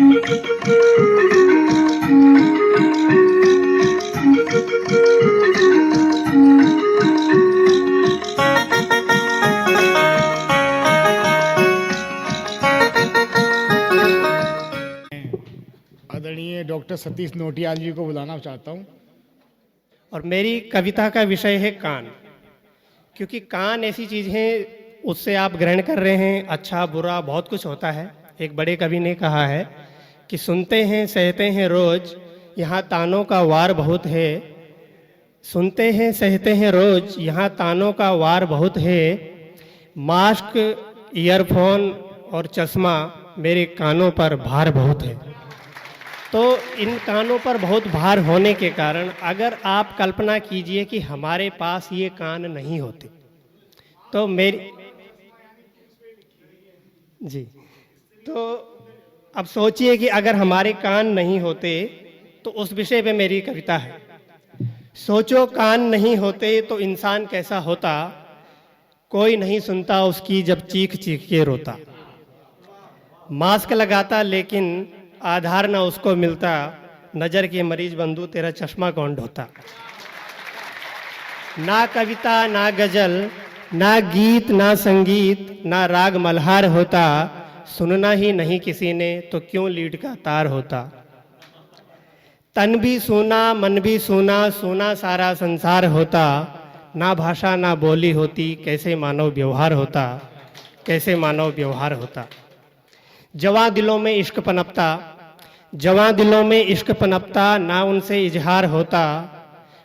आदरणीय डॉक्टर सतीश नोटियाल जी को बुलाना चाहता हूँ। और मेरी कविता का विषय है कान, क्योंकि कान ऐसी चीज़ है, उससे आप ग्रहण कर रहे हैं, अच्छा बुरा बहुत कुछ होता है। एक बड़े कवि ने कहा है कि सुनते हैं सहते हैं रोज, यहाँ तानों का वार बहुत है। सुनते हैं सहते हैं रोज, यहाँ तानों का वार बहुत है। मास्क, ईयरफोन और चश्मा मेरे कानों पर भार बहुत है। तो इन कानों पर बहुत भार होने के कारण अगर आप कल्पना कीजिए कि हमारे पास ये कान नहीं होते तो तो अब सोचिए कि अगर हमारे कान नहीं होते तो उस विषय पे मेरी कविता है। सोचो कान नहीं होते तो इंसान कैसा होता, कोई नहीं सुनता उसकी जब चीख चीख के रोता। मास्क लगाता लेकिन आधार ना उसको मिलता, नज़र के मरीज बंधु तेरा चश्मा कौन ढोता। ना कविता ना गजल ना गीत ना संगीत ना राग मल्हार होता, सुनना ही नहीं किसी ने तो क्यों लीड का तार होता। तन भी सूना मन भी सूना, सूना सारा संसार होता। ना भाषा ना बोली होती, कैसे मानव व्यवहार होता, कैसे मानव व्यवहार होता। जवां दिलों में इश्क पनपता, जवां दिलों में इश्क पनपता, ना उनसे इजहार होता।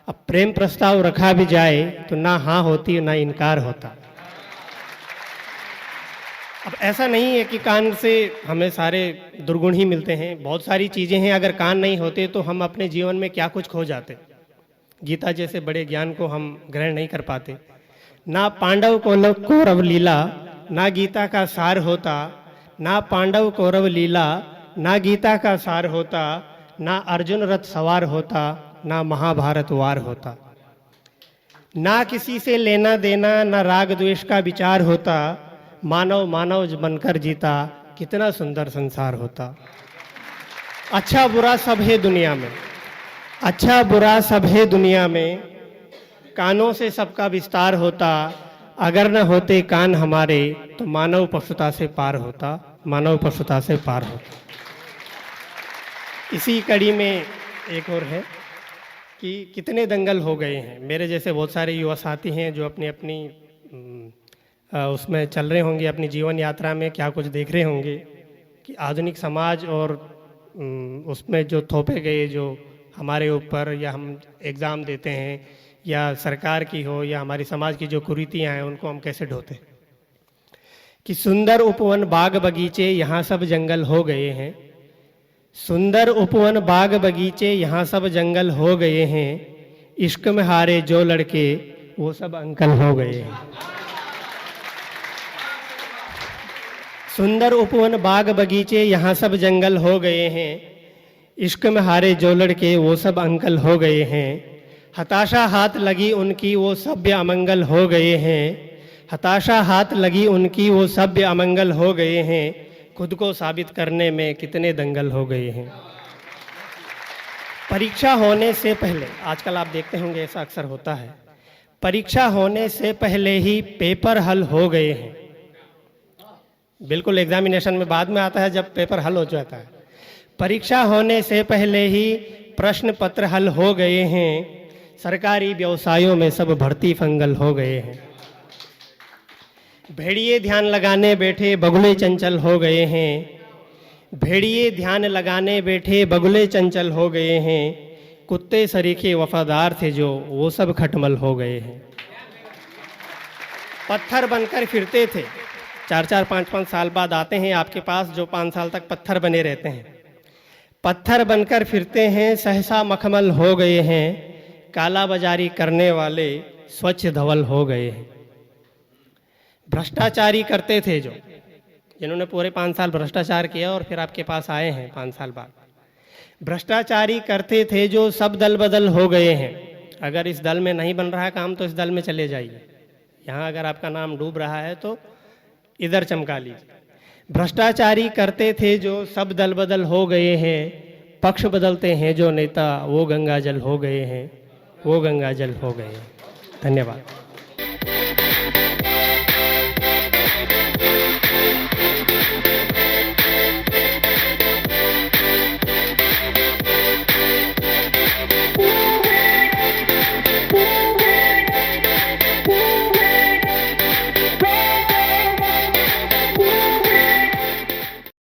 अब प्रेम प्रस्ताव रखा भी जाए तो ना हाँ होती ना इनकार होता। अब ऐसा नहीं है कि कान से हमें सारे दुर्गुण ही मिलते हैं, बहुत सारी चीज़ें हैं। अगर कान नहीं होते तो हम अपने जीवन में क्या कुछ खो जाते। गीता जैसे बड़े ज्ञान को हम ग्रहण नहीं कर पाते। ना पांडव कौरव लीला, ना गीता का सार होता। ना पांडव कौरव लीला, ना गीता का सार होता। ना अर्जुन रथ सवार होता, ना महाभारत वार होता। ना किसी से लेना देना, ना राग द्वेष का विचार होता। मानव मानव बनकर जीता, कितना सुंदर संसार होता। अच्छा बुरा सब है दुनिया में, अच्छा बुरा सब है दुनिया में। कानों से सबका विस्तार होता, अगर न होते कान हमारे तो मानव पशुता से पार होता, मानव पशुता से पार होता। इसी कड़ी में एक और है कि कितने दंगल हो गए हैं। मेरे जैसे बहुत सारे युवा साथी हैं जो अपनी अपनी उसमें चल रहे होंगे, अपनी जीवन यात्रा में क्या कुछ देख रहे होंगे कि आधुनिक समाज और उसमें जो थोपे गए जो हमारे ऊपर, या हम एग्ज़ाम देते हैं या सरकार की हो या हमारी समाज की जो कुरीतियाँ हैं उनको हम कैसे ढोते। कि सुंदर उपवन बाग बगीचे यहाँ सब जंगल हो गए हैं। सुंदर उपवन बाग बगीचे यहाँ सब जंगल हो गए हैं। इश्क में हारे जो लड़के वो सब अंकल हो गए हैं। सुंदर उपवन बाग बगीचे यहाँ सब जंगल हो गए हैं। इश्क में हारे जो लड़के वो सब अंकल हो गए हैं। हताशा हाथ लगी उनकी वो सभ्य अमंगल हो गए हैं। हताशा हाथ लगी उनकी वो सभ्य अमंगल हो गए हैं। खुद को साबित करने में कितने दंगल हो गए हैं। परीक्षा होने से पहले, आजकल आप देखते होंगे ऐसा अक्सर होता है, परीक्षा होने से पहले ही पेपर हल हो गए हैं। बिल्कुल एग्जामिनेशन में बाद में आता है जब पेपर हल हो जाता है। परीक्षा होने से पहले ही प्रश्न पत्र हल हो गए हैं। सरकारी व्यवसायों में सब भर्ती फंगल हो गए हैं। भेड़िए ध्यान लगाने बैठे बगुले चंचल हो गए हैं। भेड़िए ध्यान लगाने बैठे बगुले चंचल हो गए हैं। कुत्ते सरीखे वफादार थे जो वो सब खटमल हो गए हैं। पत्थर बनकर फिरते थे, 4-4 5-5 साल बाद आते हैं आपके पास, जो 5 साल तक पत्थर बने रहते हैं। पत्थर बनकर फिरते हैं, सहसा मखमल हो गए हैं। काला बाजारी करने वाले स्वच्छ धवल हो गए हैं। भ्रष्टाचारी करते थे जो, जिन्होंने पूरे 5 साल भ्रष्टाचार किया और फिर आपके पास आए हैं 5 साल बाद, भ्रष्टाचारी करते थे जो सब दल बदल हो गए हैं। अगर इस दल में नहीं बन रहा काम तो इस दल में चले जाइए। यहाँ अगर आपका नाम डूब रहा है तो इधर चमका लीजिए। भ्रष्टाचारी करते थे जो सब दल बदल हो गए हैं, पक्ष बदलते हैं जो नेता वो गंगा जल हो गए हैं, वो गंगा जल हो गए हैं। धन्यवाद।